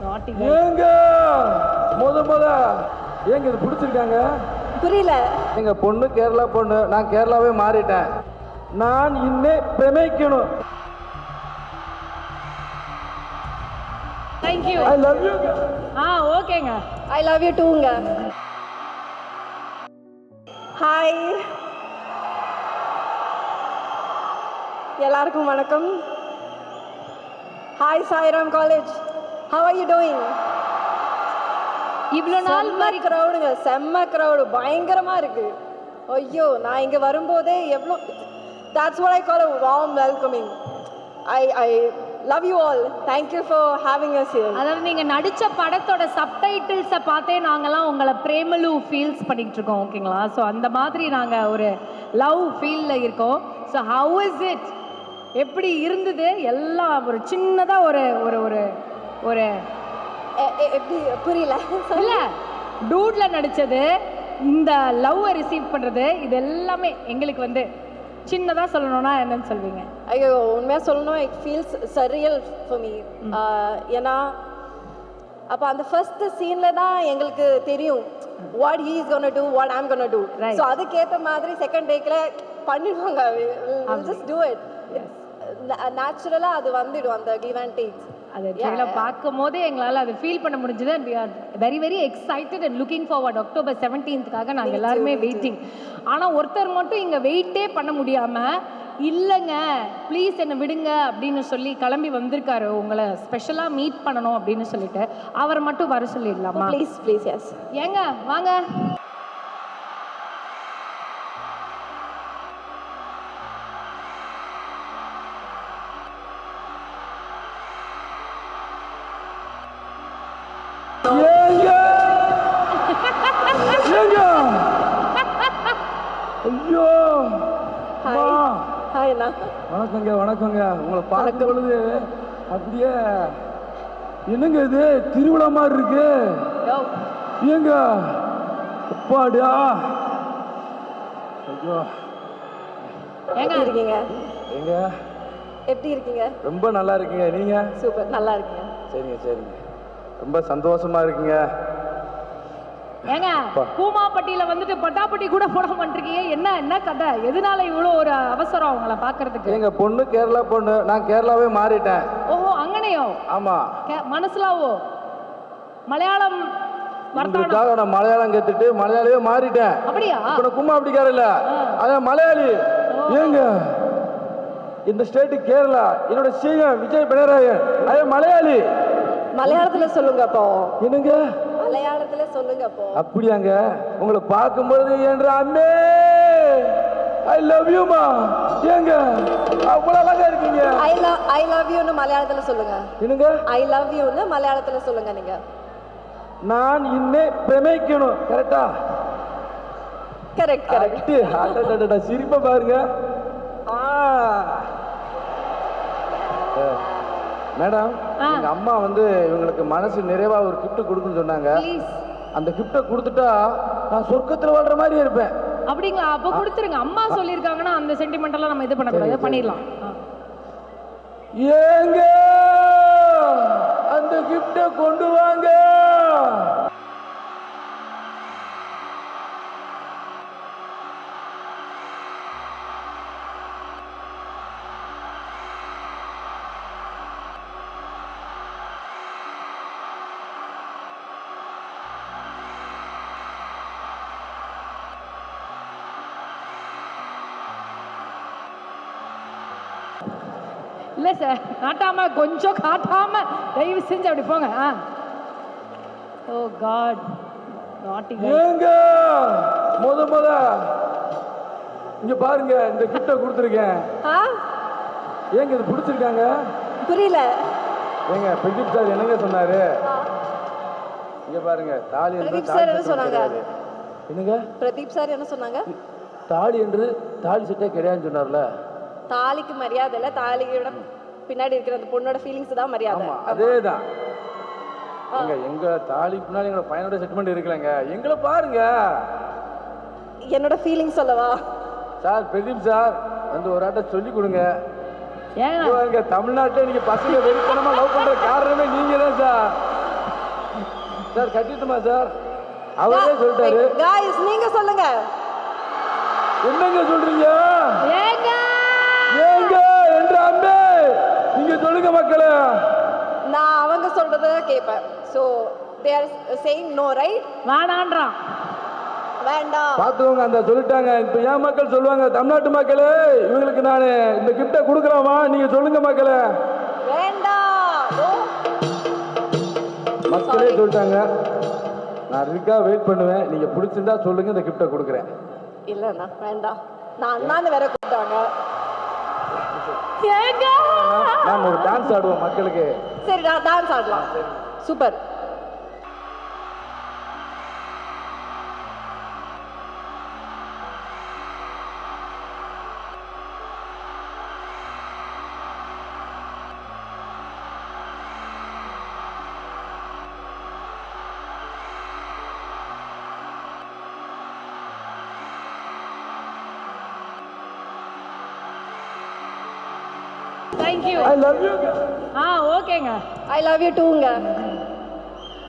நாட்டி ஏங்க முத ஏங்க இது பிடிச்சிருக்காங்க புரியல. எங்க பொண்ணு கேரளா பொண்ணு, நான் கேரளாவே மாறிட்டேன். நான் இன்னே பிரமிக்கணும். Thank you. I love you. ஓகேங்க. ஐ லவ் யூ டூங்க. ஹாய், எல்லாருக்கும் வணக்கம். Hi Sairam college, how are you doing? இவ்வளோ நாள் மாதிரி க்ரௌடுங்க, செம்ம க்ரௌடு, பயங்கரமா இருக்கு. ஐயோ, நான் இங்க வரும்போதே எவ்வளோ, that's what I call a warm welcoming. I love you all. Thank you for having us here. அதாவது நீங்க நடிச்ச படத்தோட சப்டைட்டில்ஸை பார்த்தே நாங்கெல்லாம் உங்களை பிரேமலு ஃபீல்ஸ் பண்ணிட்டு இருக்கோம். ஓகேங்களா? ஸோ அந்த மாதிரி நாங்க ஒரு லவ் ஃபீல்ல இருக்கோம். ஸோ ஹவ் இஸ் இட், எப்படி இருந்தது எல்லாம்? ஒரு சின்னதா ஒரு ஒரு ஒரு ஒரு எப்படி புரியல? இல்ல, டூட்ல நடிச்சது, இந்த லவ்வை ரிசீவ் பண்றது, இது எல்லாமே எங்களுக்கு வந்து சின்னதா சொல்லணும்னா என்னன்னு சொல்வீங்க? ஐயோ, உண்மையாக சொல்லணும், it feels surreal for me. ஏன்னா அப்போ அந்த ஃபர்ஸ்ட் சீனில் தான் எங்களுக்கு தெரியும் what he is gonna do, what I'm gonna do. So அதுக்கேற்ற மாதிரி செகண்ட் டேக்கில் பண்ணிடுவாங்க. Just do it. நேச்சுரலாக அது வந்துடும், அந்த கிவ் அண்ட் டேக். அது ட்ரெயிலர் பார்க்கும் போதே எங்களால் அதை ஃபீல் பண்ண முடிஞ்சது. And we are very very excited and looking forward. October 17th நாங்கள் எல்லாருமே வெயிட்டிங். ஆனால் ஒருத்தர் மட்டும் இங்கே வெயிட்டே பண்ண முடியாமல், இல்லைங்க ப்ளீஸ் என்னை விடுங்க அப்படின்னு சொல்லி கிளம்பி வந்திருக்காரு, உங்களை ஸ்பெஷலாக மீட் பண்ணணும் அப்படின்னு சொல்லிட்டு. அவர் மட்டும் வர சொல்லிடலாமா? Please please. எஸ், ஏங்க வாங்க. ஐயோ, ஹாய் அண்ணா. வணக்கங்க. வணக்கங்க. உங்களை பார்க்கும் பொழுது அப்படியே என்னங்க இது திருவிழா மாதிரி இருக்கு. ஏங்க அப்பாடா. ஐயோ, எப்படி இருக்கீங்க? ஏங்க எப்படி இருக்கீங்க? ரொம்ப நல்லா இருக்கீங்க. நீங்க? சூப்பர், நல்லா இருக்கீங்க. சரிங்க. ரொம்ப சந்தோஷமா இருக்கீங்க. ஏங்க கூமாப்பட்டியில வந்துட்டு பட்டாப்பட்டி கூட போட மாட்டிருக்கீங்க, என்ன கதை? எதனால இவ்வளோ ஒரு அவசரம் அவங்கள பாக்குறதுக்கு? எங்க பொண்ணு கேரளா பொண்ணு, நான் கேரளாவே மாறிட்டேன். ஓஹோ, அங்கனையோ? ஆமா. மனசுலாவோ மலையாளம் வர்த்தானம், நான் மலையாளம் கத்துட்டு மலையாளியே மாறிட்டேன். அப்படியா? இப்ப கும்மா அப்படிக்கார இல்ல, அதான் மலையாளி. ஏங்க இந்த ஸ்டேட் கேரளா, என்னோட சிஎம் விஜய் பினராயன், அதே மலையாளி. மலையாளத்துல சொல்லுங்க அப்போ. என்னங்க மலையாளத்துல சொல்லுங்க அப்போ. அப்படியாங்க? உங்களை பார்க்கும்போது என்ற அம்மே ஐ லவ் யூ மா. ஏங்க அவ்வளவு அழகா இருக்கீங்க. ஐ லவ் யூன்னு மலையாளத்துல சொல்லுங்க. என்னங்க? ஐ லவ் யூன்னு மலையாளத்துல சொல்லுங்க நீங்க. நான் இன்னே பிரமிக்கணும். கரெக்டா? Correct correct. அடடடட, சிரிப்பை பாருங்க. மேடம், எங்க அம்மா வந்து இவங்களுக்கு மனசு நிறைவா ஒரு கிஃப்ட் கொடுக்குன்னு சொன்னாங்க. அந்த கிஃப்டை கொடுத்துட்டா நான் சொர்க்கத்துல வாழ்ற மாதிரி இருப்பேன். அப்படிங்களா? அப்போ கொடுத்துருங்க. அம்மா சொல்லியிருக்காங்கன்னா அந்த சென்டிமெண்டெல்லாம் நம்ம இது பண்ணக்கூடாது, பண்ணிடலாம். ஏங்க அந்த கிஃப்டை கொண்டு வாங்க. இல்லை சார், காட்டாம, கொஞ்சம் காட்டாம தயவு செஞ்சு அப்படி போங்க. ஓ காட், நாட்டி. ஏங்க முத இங்க பாருங்க, இந்த கிஃப்ட கொடுத்துருக்கேன். ஏங்க இது பிடிச்சிருக்காங்க? புரியல. ஏங்க பிரதீப் சார் என்னங்க சொன்னாரு? இங்க பாருங்க, தாலி என்று பிரதீப் சார் என்ன சொன்னாங்க? என்னங்க பிரதீப் சார் என்ன சொன்னாங்க? தாலி என்று தாலி செட்டே கிடையாதுன்னு சொன்னார்ல. தாலிக்கு மரியாதை இல்ல, தாலியோட பின்னாடி இருக்கிற அந்த பொண்ணோட ஃபீலிங்ஸ் தான் மரியாதை. அதேதான். எங்க தாலி பின்னாடி எங்களோட பையனோட செட்மெண்ட் இருக்கலங்க. எங்களை பாருங்க. என்னோட ஃபீலிங் சொல்லவா சார்? பிரதீப் சார் வந்து ஒரு ஆட்ட சொல்லி கொடுங்க. ஏங்க தமிழ்நாட்டில் நீங்க பசங்க வெறித்தனமா லவ் பண்ற காரணமே நீங்க தான் சார். Sir கட்டிட்டுமா sir? அவரே சொல்லிட்டாரு. காய்ஸ் நீங்க சொல்லுங்க. என்னங்க சொல்றீங்க? ஏங்க ஏங்க என்ற அம்மே நீங்க சொல்லுங்க மக்களே. நான் அவங்க சொல்றத கேட்பேன். So they are saying no right. வேணான்றான். வேண்டாம். பார்த்துக்கோங்க அந்த சொல்லிட்டாங்க. இப்போ ஏன் மக்கள் சொல்லுவாங்க தமிழ்நாட்டு மக்களே இவங்களுக்கு நான் இந்த கிஃப்டை கொடுக்குறோமா நீங்க சொல்லுங்க மக்களே. வேண்டாம். No. மக்களே சொல்லிட்டாங்க. நான் அதுக்காக வெயிட் பண்ணுவேன். நீங்க பிடிச்சிருந்தா சொல்லுங்க இந்த கிஃப்டை கொடுக்குறேன். இல்லைண்ணா வேண்டாம். நான் அண்ணாந்து வேற கூப்பிட்டாங்க. ஏங்க நான் ஒரு டான்ஸ் ஆடுவோம் மக்களுக்கு. சரி நான் டான்ஸ் ஆடலாம். Super. Thank you. I love you. ஓகேங்க. I love you டூங்க.